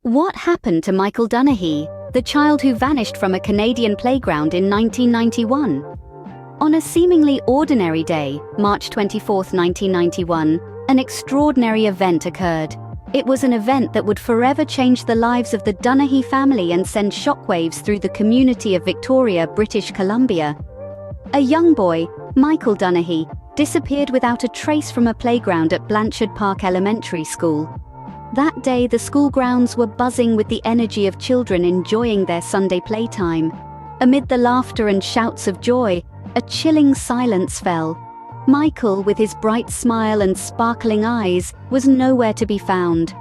What happened to Michael Dunahee, the child who vanished from a Canadian playground in 1991? On a seemingly ordinary day, March 24, 1991, an extraordinary event occurred. It was an event that would forever change the lives of the Dunahee family and send shockwaves through the community of Victoria, British Columbia. A young boy, Michael Dunahee, disappeared without a trace from a playground at Blanchard Park Elementary School. That day, the school grounds were buzzing with the energy of children enjoying their Sunday playtime. Amid the laughter and shouts of joy, a chilling silence fell. Michael, with his bright smile and sparkling eyes, was nowhere to be found.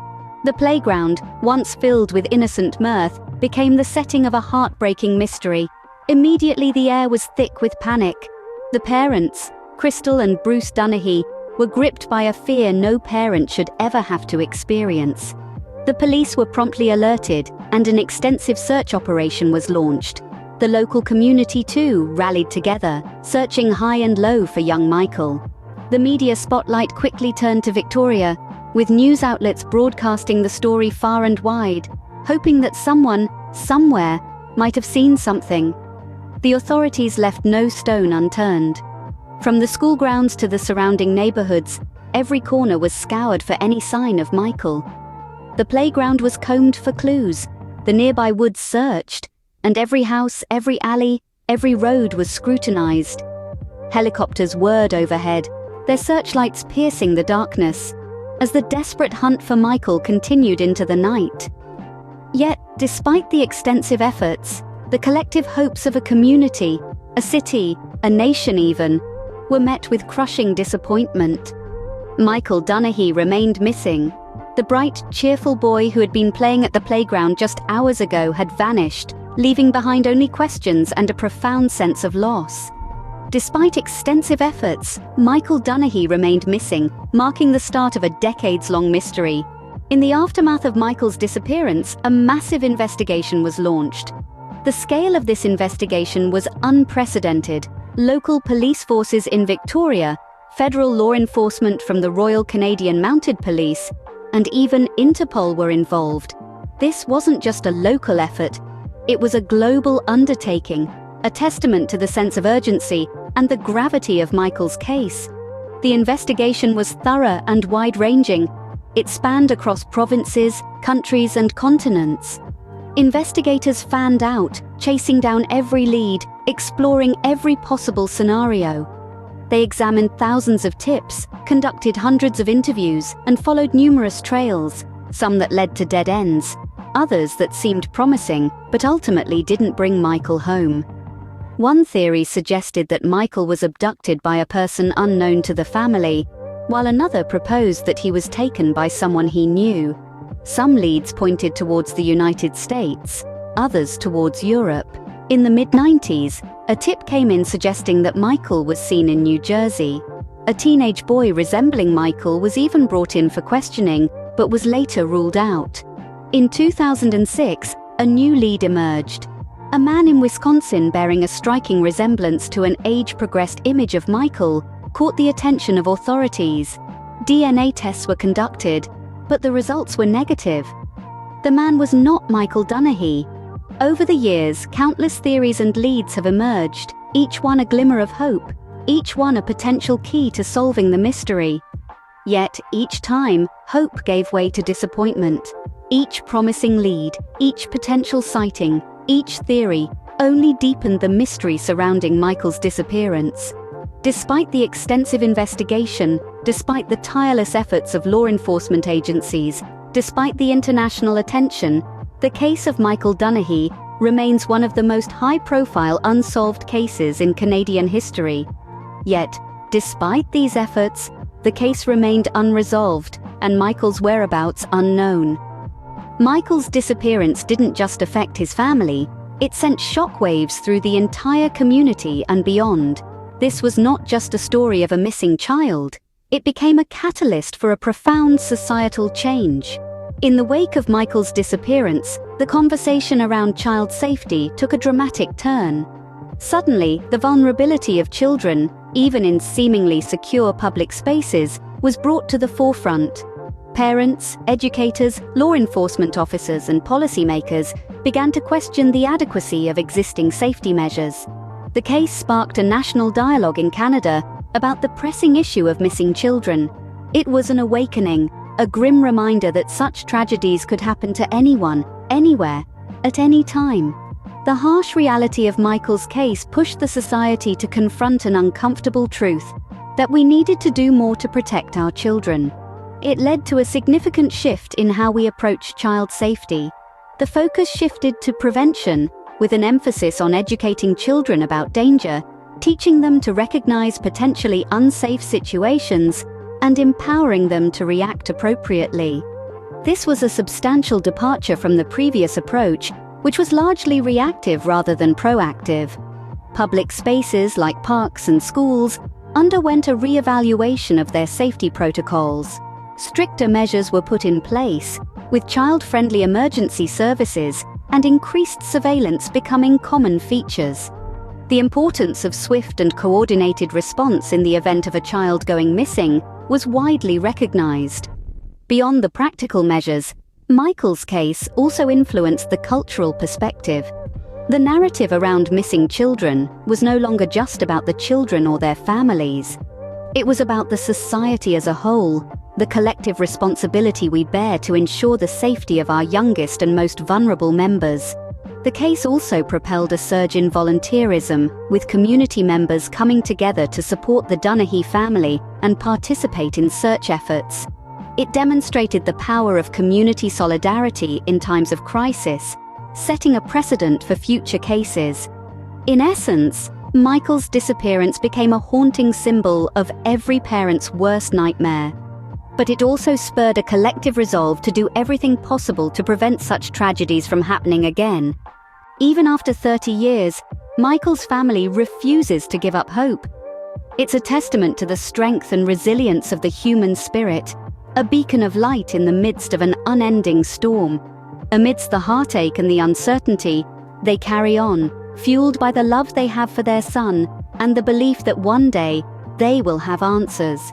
The playground, once filled with innocent mirth, became the setting of a heartbreaking mystery. Immediately the air was thick with panic. The parents, Crystal and Bruce Dunahee, were gripped by a fear no parent should ever have to experience. The police were promptly alerted, and an extensive search operation was launched. The local community too rallied together, searching high and low for young Michael. The media spotlight quickly turned to Victoria, with news outlets broadcasting the story far and wide, hoping that someone, somewhere, might have seen something. The authorities left no stone unturned. From the school grounds to the surrounding neighborhoods, every corner was scoured for any sign of Michael. The playground was combed for clues, the nearby woods searched, and every house, every alley, every road was scrutinized. Helicopters whirred overhead, their searchlights piercing the darkness, as the desperate hunt for Michael continued into the night. Yet, despite the extensive efforts, the collective hopes of a community, a city, a nation even, were met with crushing disappointment. Michael Dunahee remained missing. The bright, cheerful boy who had been playing at the playground just hours ago had vanished, leaving behind only questions and a profound sense of loss. Despite extensive efforts, Michael Dunahee remained missing, marking the start of a decades-long mystery. In the aftermath of Michael's disappearance, a massive investigation was launched. The scale of this investigation was unprecedented. Local police forces in Victoria, federal law enforcement from the Royal Canadian Mounted Police, and even Interpol were involved. This wasn't just a local effort, it was a global undertaking, a testament to the sense of urgency and the gravity of Michael's case. The investigation was thorough and wide-ranging. It spanned across provinces, countries, and continents. Investigators fanned out, chasing down every lead, exploring every possible scenario. They examined thousands of tips, conducted hundreds of interviews, and followed numerous trails, some that led to dead ends, others that seemed promising, but ultimately didn't bring Michael home. One theory suggested that Michael was abducted by a person unknown to the family, while another proposed that he was taken by someone he knew. Some leads pointed towards the United States, others towards Europe. In the mid-90s, a tip came in suggesting that Michael was seen in New Jersey. A teenage boy resembling Michael was even brought in for questioning, but was later ruled out. In 2006, a new lead emerged. A man in Wisconsin bearing a striking resemblance to an age-progressed image of Michael caught the attention of authorities. DNA tests were conducted, but the results were negative. The man was not Michael Dunahee. Over the years, countless theories and leads have emerged, each one a glimmer of hope, each one a potential key to solving the mystery. Yet, each time, hope gave way to disappointment. Each promising lead, each potential sighting, each theory only deepened the mystery surrounding Michael's disappearance. Despite the extensive investigation, despite the tireless efforts of law enforcement agencies, despite the international attention, the case of Michael Dunahee remains one of the most high-profile unsolved cases in Canadian history. Yet, despite these efforts, the case remained unresolved and Michael's whereabouts unknown. Michael's disappearance didn't just affect his family, it sent shockwaves through the entire community and beyond. This was not just a story of a missing child, it became a catalyst for a profound societal change. In the wake of Michael's disappearance, the conversation around child safety took a dramatic turn. Suddenly, the vulnerability of children, even in seemingly secure public spaces, was brought to the forefront. Parents, educators, law enforcement officers, and policymakers began to question the adequacy of existing safety measures. The case sparked a national dialogue in Canada about the pressing issue of missing children. It was an awakening, a grim reminder that such tragedies could happen to anyone, anywhere, at any time. The harsh reality of Michael's case pushed the society to confront an uncomfortable truth, that we needed to do more to protect our children. It led to a significant shift in how we approach child safety. The focus shifted to prevention, with an emphasis on educating children about danger, teaching them to recognize potentially unsafe situations, and empowering them to react appropriately. This was a substantial departure from the previous approach, which was largely reactive rather than proactive. Public spaces like parks and schools underwent a re-evaluation of their safety protocols. Stricter measures were put in place, with child-friendly emergency services and increased surveillance becoming common features. The importance of swift and coordinated response in the event of a child going missing was widely recognized. Beyond the practical measures, Michael's case also influenced the cultural perspective. The narrative around missing children was no longer just about the children or their families. It was about the society as a whole, the collective responsibility we bear to ensure the safety of our youngest and most vulnerable members. The case also propelled a surge in volunteerism, with community members coming together to support the Dunahee family and participate in search efforts. It demonstrated the power of community solidarity in times of crisis, setting a precedent for future cases. In essence, Michael's disappearance became a haunting symbol of every parent's worst nightmare. But it also spurred a collective resolve to do everything possible to prevent such tragedies from happening again. Even after 30 years, Michael's family refuses to give up hope. It's a testament to the strength and resilience of the human spirit, a beacon of light in the midst of an unending storm. Amidst the heartache and the uncertainty, they carry on, fueled by the love they have for their son and the belief that one day they will have answers.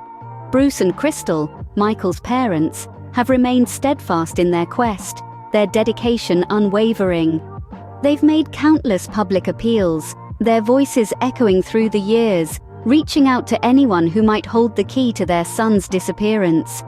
Bruce and Crystal, Michael's parents, have remained steadfast in their quest, their dedication unwavering. They've made countless public appeals, their voices echoing through the years, reaching out to anyone who might hold the key to their son's disappearance.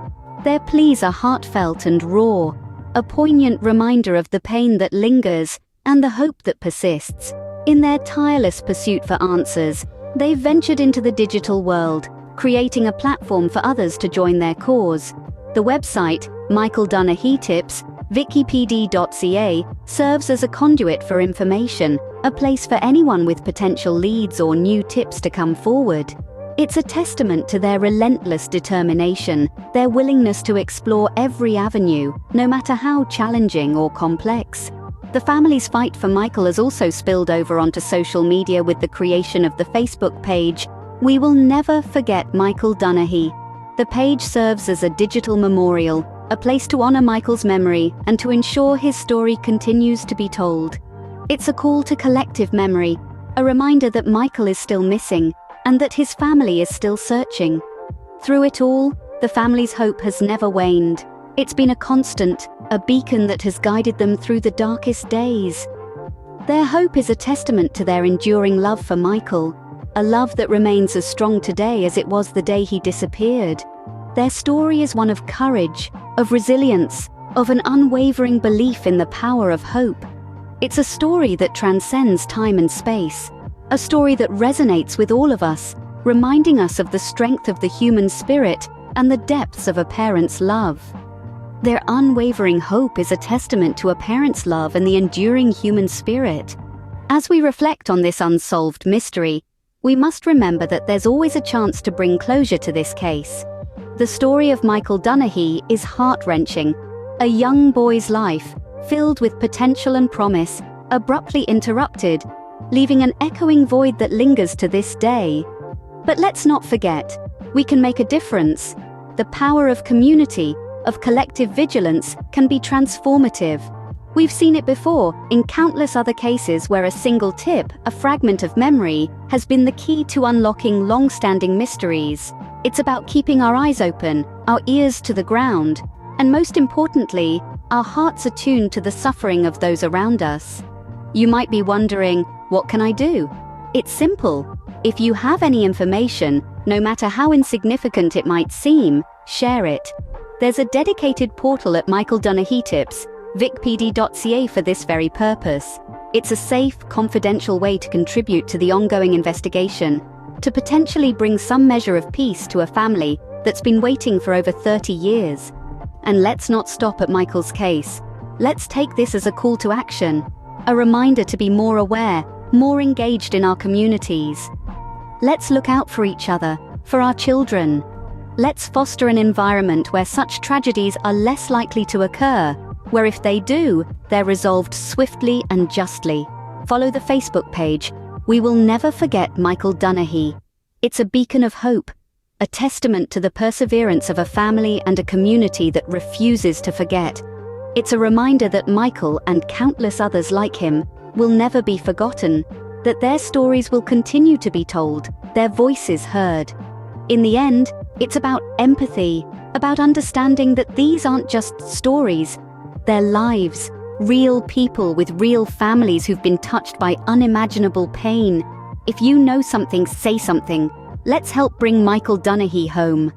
Their pleas are heartfelt and raw, a poignant reminder of the pain that lingers and the hope that persists. In their tireless pursuit for answers, they've ventured into the digital world, creating a platform for others to join their cause. The website, michaeldunaheetips, VicPD.ca, serves as a conduit for information, a place for anyone with potential leads or new tips to come forward. It's a testament to their relentless determination, their willingness to explore every avenue, no matter how challenging or complex. The family's fight for Michael has also spilled over onto social media with the creation of the Facebook page, "We Will Never Forget Michael Dunahee." The page serves as a digital memorial, a place to honor Michael's memory and to ensure his story continues to be told. It's a call to collective memory, a reminder that Michael is still missing and that his family is still searching. Through it all, the family's hope has never waned. It's been a constant, a beacon that has guided them through the darkest days. Their hope is a testament to their enduring love for Michael, a love that remains as strong today as it was the day he disappeared. Their story is one of courage, of resilience, of an unwavering belief in the power of hope. It's a story that transcends time and space, a story that resonates with all of us, reminding us of the strength of the human spirit and the depths of a parent's love. Their unwavering hope is a testament to a parent's love and the enduring human spirit. As we reflect on this unsolved mystery, we must remember that there's always a chance to bring closure to this case. The story of Michael Dunahee is heart-wrenching, a young boy's life, filled with potential and promise, abruptly interrupted, leaving an echoing void that lingers to this day. But let's not forget, we can make a difference. The power of community, of collective vigilance, can be transformative. We've seen it before in countless other cases where a single tip, a fragment of memory, has been the key to unlocking long-standing mysteries. It's about keeping our eyes open, our ears to the ground, And most importantly, our hearts are tuned to the suffering of those around us. You might be wondering, what can I do? It's simple. If you have any information, no matter how insignificant it might seem, share it. There's a dedicated portal at Michael Dunahee Tips, VicPD.ca, for this very purpose. It's a safe, confidential way to contribute to the ongoing investigation, to potentially bring some measure of peace to a family that's been waiting for over 30 years. And let's not stop at Michael's case. Let's take this as a call to action, a reminder to be more aware, more engaged in our communities. Let's look out for each other, for our children. Let's foster an environment where such tragedies are less likely to occur, where if they do, they're resolved swiftly and justly. Follow the Facebook page. We will never forget Michael Dunahee. It's a beacon of hope, a testament to the perseverance of a family and a community that refuses to forget. It's a reminder that Michael and countless others like him will never be forgotten, that their stories will continue to be told, their voices heard. In the end, it's about empathy, about understanding that these aren't just stories, they're lives, real people with real families who've been touched by unimaginable pain. If you know something, say something. Let's help bring Michael Dunahee home.